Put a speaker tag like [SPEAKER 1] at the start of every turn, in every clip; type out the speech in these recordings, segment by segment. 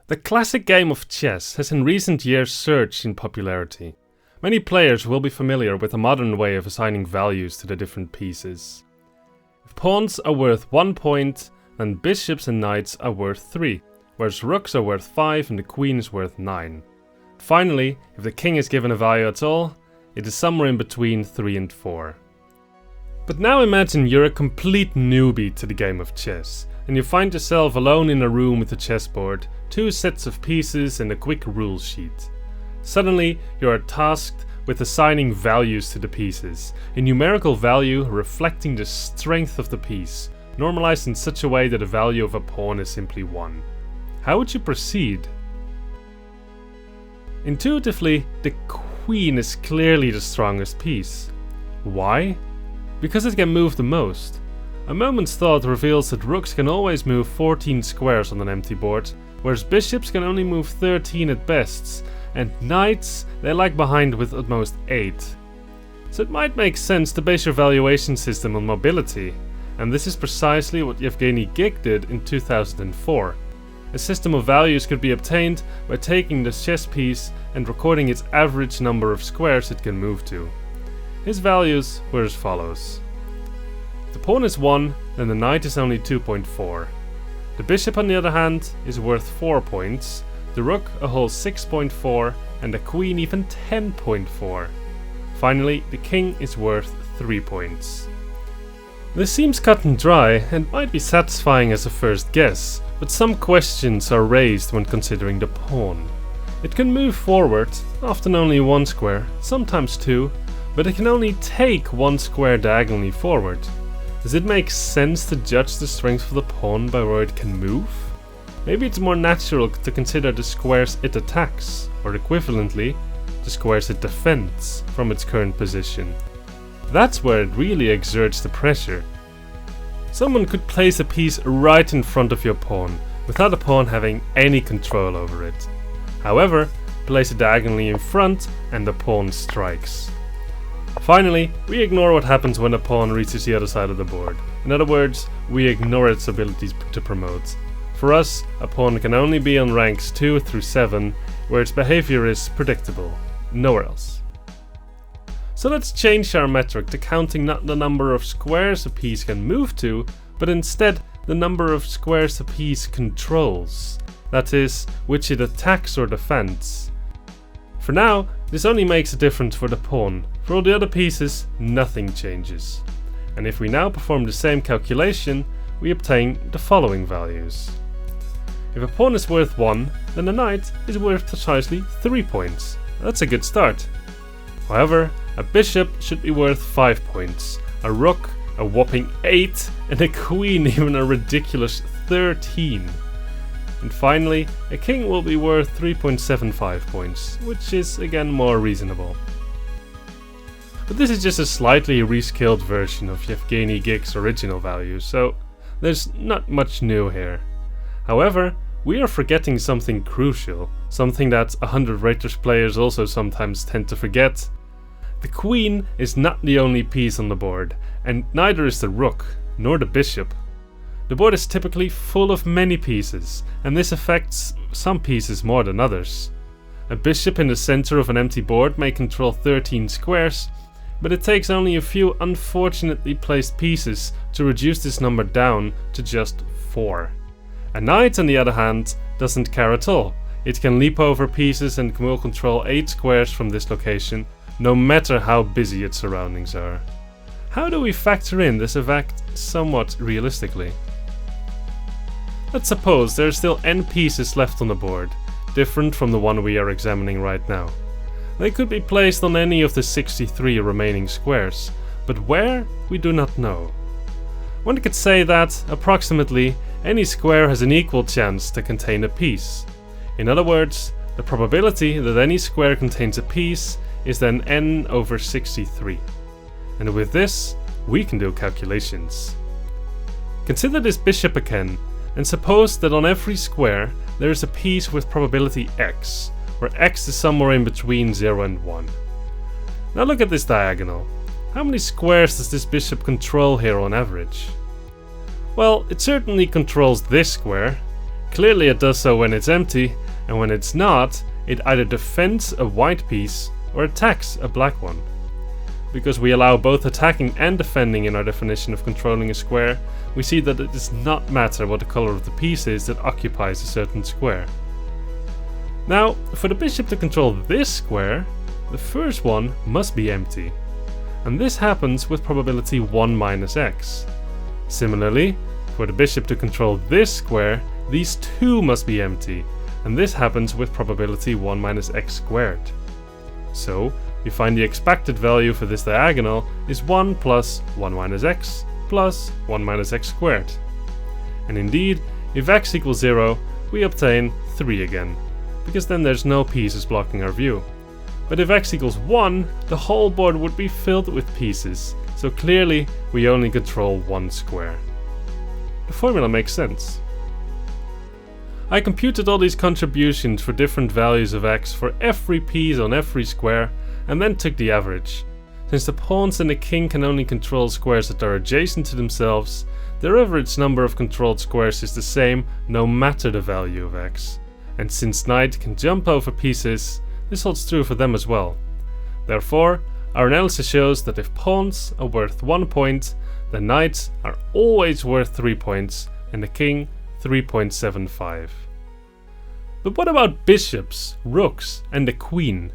[SPEAKER 1] The classic game of chess has in recent years surged in popularity. Many players will be familiar with a modern way of assigning values to the different pieces. If pawns are worth 1 point, then bishops and knights are worth 3, whereas rooks are worth 5 and the queen is worth 9. Finally, if the king is given a value at all, it is somewhere in between 3 and 4. But now imagine you're a complete newbie to the game of chess, and you find yourself alone in a room with a chessboard, 2 sets of pieces and a quick rule sheet. Suddenly, you are tasked with assigning values to the pieces, a numerical value reflecting the strength of the piece, normalized in such a way that the value of a pawn is simply 1. How would you proceed? Intuitively, the queen is clearly the strongest piece. Why? Because it can move the most. A moment's thought reveals that rooks can always move 14 squares on an empty board, whereas bishops can only move 13 at best, and knights, they lag behind with at most 8. So it might make sense to base your valuation system on mobility, and this is precisely what Yevgeny Gig did in 2004. A system of values could be obtained by taking the chess piece and recording its average number of squares it can move to. His values were as follows. The pawn is 1, then the knight is only 2.4. The bishop on the other hand is worth 4 points, the rook a whole 6.4 and the queen even 10.4. Finally, the king is worth 3 points. This seems cut and dry and might be satisfying as a first guess, but some questions are raised when considering the pawn. It can move forward, often only 1 square, sometimes 2, but it can only take 1 square diagonally forward. Does it make sense to judge the strength of the pawn by where it can move? Maybe it's more natural to consider the squares it attacks, or equivalently, the squares it defends from its current position. That's where it really exerts the pressure. Someone could place a piece right in front of your pawn, without the pawn having any control over it. However, place it diagonally in front and the pawn strikes. Finally, we ignore what happens when a pawn reaches the other side of the board. In other words, we ignore its abilities to promote. For us, a pawn can only be on ranks 2 through 7, where its behavior is predictable. Nowhere else. So let's change our metric to counting not the number of squares a piece can move to, but instead the number of squares a piece controls. That is, which it attacks or defends. For now, this only makes a difference for the pawn. For all the other pieces, nothing changes. And if we now perform the same calculation, we obtain the following values. If a pawn is worth 1, then the knight is worth precisely 3 points. That's a good start. However, a bishop should be worth 5 points, a rook a whopping 8, and a queen even a ridiculous 13. And finally, a king will be worth 3.75 points, which is again more reasonable. But this is just a slightly rescaled version of Yevgeny Gig's original values, so there's not much new here. However, we are forgetting something crucial, something that 100 Raiders players also sometimes tend to forget. The queen is not the only piece on the board, and neither is the rook, nor the bishop. The board is typically full of many pieces, and this affects some pieces more than others. A bishop in the center of an empty board may control 13 squares, but it takes only a few unfortunately placed pieces to reduce this number down to just 4. A knight, on the other hand, doesn't care at all. It can leap over pieces and will control 8 squares from this location, no matter how busy its surroundings are. How do we factor in this effect somewhat realistically? Let's suppose there are still n pieces left on the board, different from the one we are examining right now. They could be placed on any of the 63 remaining squares, but where, we do not know. One could say that, approximately, any square has an equal chance to contain a piece. In other words, the probability that any square contains a piece is then n over 63. And with this, we can do calculations. Consider this bishop again, and suppose that on every square there is a piece with probability x, where x is somewhere in between 0 and 1. Now look at this diagonal. How many squares does this bishop control here on average? Well, it certainly controls this square. Clearly it does so when it's empty, and when it's not, it either defends a white piece or attacks a black one. Because we allow both attacking and defending in our definition of controlling a square, we see that it does not matter what the color of the piece is that occupies a certain square. Now, for the bishop to control this square, the first one must be empty. And this happens with probability 1 minus x. Similarly, for the bishop to control this square, these two must be empty, and this happens with probability 1 minus x squared. So, we find the expected value for this diagonal is 1 plus 1 minus x plus 1 minus x squared. And indeed, if x equals 0, we obtain 3 again, because then there's no pieces blocking our view. But if x equals 1, the whole board would be filled with pieces, so clearly we only control one square. The formula makes sense. I computed all these contributions for different values of x for every piece on every square, and then took the average. Since the pawns and the king can only control squares that are adjacent to themselves, their average number of controlled squares is the same no matter the value of x. And since knight can jump over pieces, this holds true for them as well. Therefore, our analysis shows that if pawns are worth 1 point, the knights are always worth 3 points, and the king 3.75. But what about bishops, rooks, and the queen?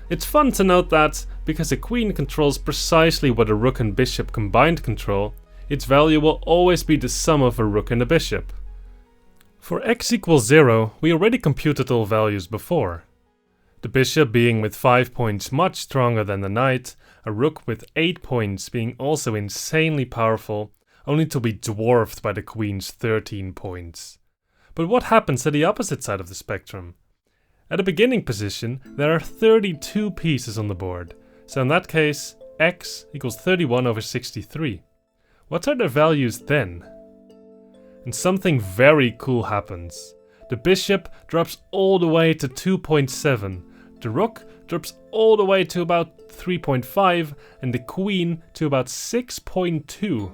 [SPEAKER 1] It's fun to note that, because the queen controls precisely what a rook and bishop combined control, its value will always be the sum of a rook and a bishop. For x equals 0, we already computed all values before. The bishop being with 5 points much stronger than the knight, a rook with 8 points being also insanely powerful, only to be dwarfed by the queen's 13 points. But what happens at the opposite side of the spectrum? At the beginning position, there are 32 pieces on the board, so in that case, x equals 31 over 63. What are their values then? And something very cool happens. The bishop drops all the way to 2.7, the rook drops all the way to about 3.5, and the queen to about 6.2.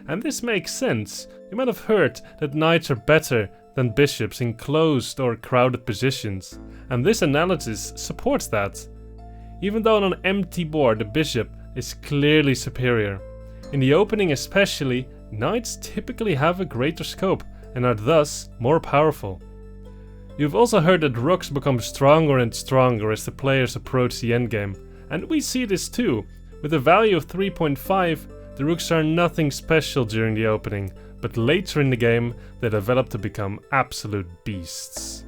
[SPEAKER 1] And this makes sense. You might have heard that knights are better than bishops in closed or crowded positions, and this analysis supports that. Even though on an empty board the bishop is clearly superior. In the opening especially, knights typically have a greater scope and are thus more powerful. You've also heard that rooks become stronger and stronger as the players approach the endgame, and we see this too. With a value of 3.5, the rooks are nothing special during the opening, but later in the game they develop to become absolute beasts.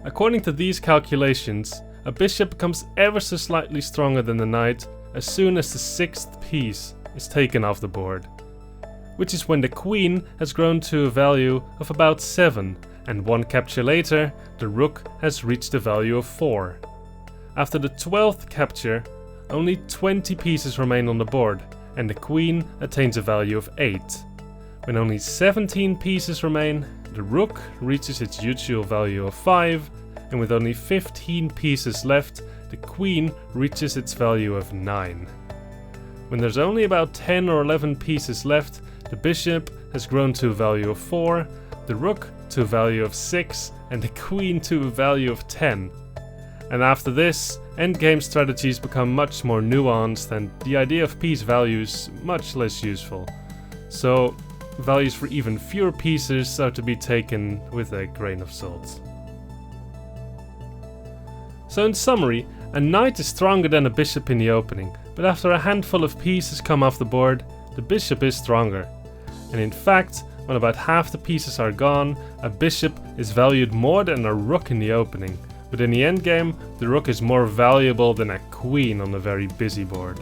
[SPEAKER 1] According to these calculations, a bishop becomes ever so slightly stronger than the knight as soon as the 6th piece is taken off the board, which is when the queen has grown to a value of about 7, and one capture later, the rook has reached a value of 4. After the 12th capture, only 20 pieces remain on the board, and the queen attains a value of 8. When only 17 pieces remain, the rook reaches its usual value of 5, and with only 15 pieces left, the queen reaches its value of 9. When there's only about 10 or 11 pieces left, the bishop has grown to a value of 4, the rook to a value of 6, and the queen to a value of 10. And after this, endgame strategies become much more nuanced and the idea of piece values much less useful. So, values for even fewer pieces are to be taken with a grain of salt. So in summary, a knight is stronger than a bishop in the opening, but after a handful of pieces come off the board, the bishop is stronger. And in fact, when about half the pieces are gone, a bishop is valued more than a rook in the opening, but in the endgame, the rook is more valuable than a queen on a very busy board.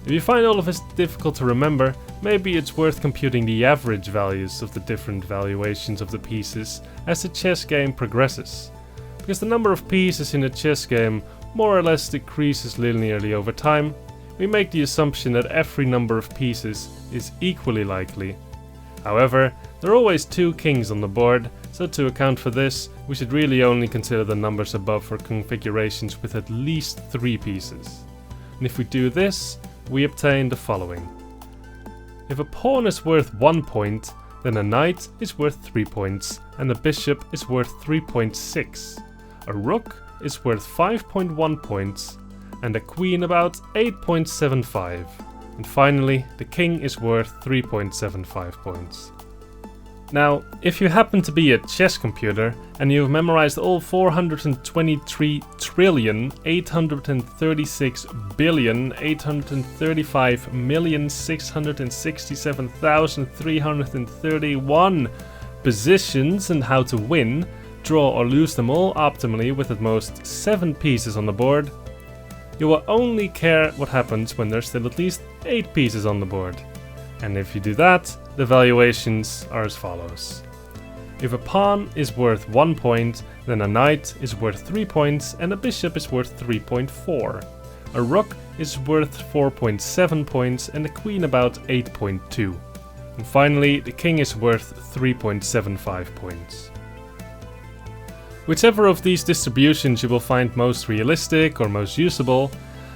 [SPEAKER 1] If you find all of this difficult to remember, maybe it's worth computing the average values of the different valuations of the pieces as the chess game progresses. Because the number of pieces in a chess game more or less decreases linearly over time, we make the assumption that every number of pieces is equally likely. However, there are always 2 kings on the board, so to account for this, we should really only consider the numbers above for configurations with at least 3 pieces. And if we do this, we obtain the following. If a pawn is worth 1 point, then a knight is worth 3 points and a bishop is worth 3.6. A rook is worth 5.1 points and a queen about 8.75. And finally, the king is worth 3.75 points. Now, if you happen to be a chess computer and you've memorized all 423,836,667,331 positions and how to win, draw or lose them all optimally with at most 7 pieces on the board, you will only care what happens when there's still at least 8 pieces on the board. And if you do that, the valuations are as follows. If a pawn is worth 1 point, then a knight is worth 3 points and a bishop is worth 3.4. A rook is worth 4.7 points and a queen about 8.2. And finally, the king is worth 3.75 points. Whichever of these distributions you will find most realistic or most usable,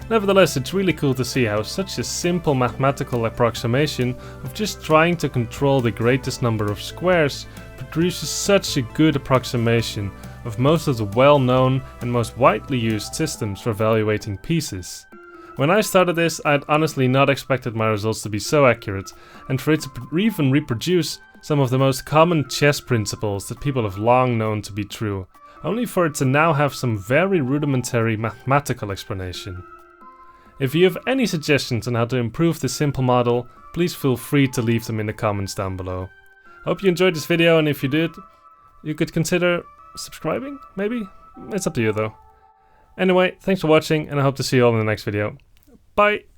[SPEAKER 1] nevertheless, it's really cool to see how such a simple mathematical approximation of just trying to control the greatest number of squares produces such a good approximation of most of the well-known and most widely used systems for evaluating pieces. When I started this, I had honestly not expected my results to be so accurate, and for it to even reproduce some of the most common chess principles that people have long known to be true, only for it to now have some very rudimentary mathematical explanation. If you have any suggestions on how to improve this simple model, please feel free to leave them in the comments down below. I hope you enjoyed this video, and if you did, you could consider subscribing, maybe? It's up to you though. Anyway, thanks for watching, and I hope to see you all in the next video. Bye!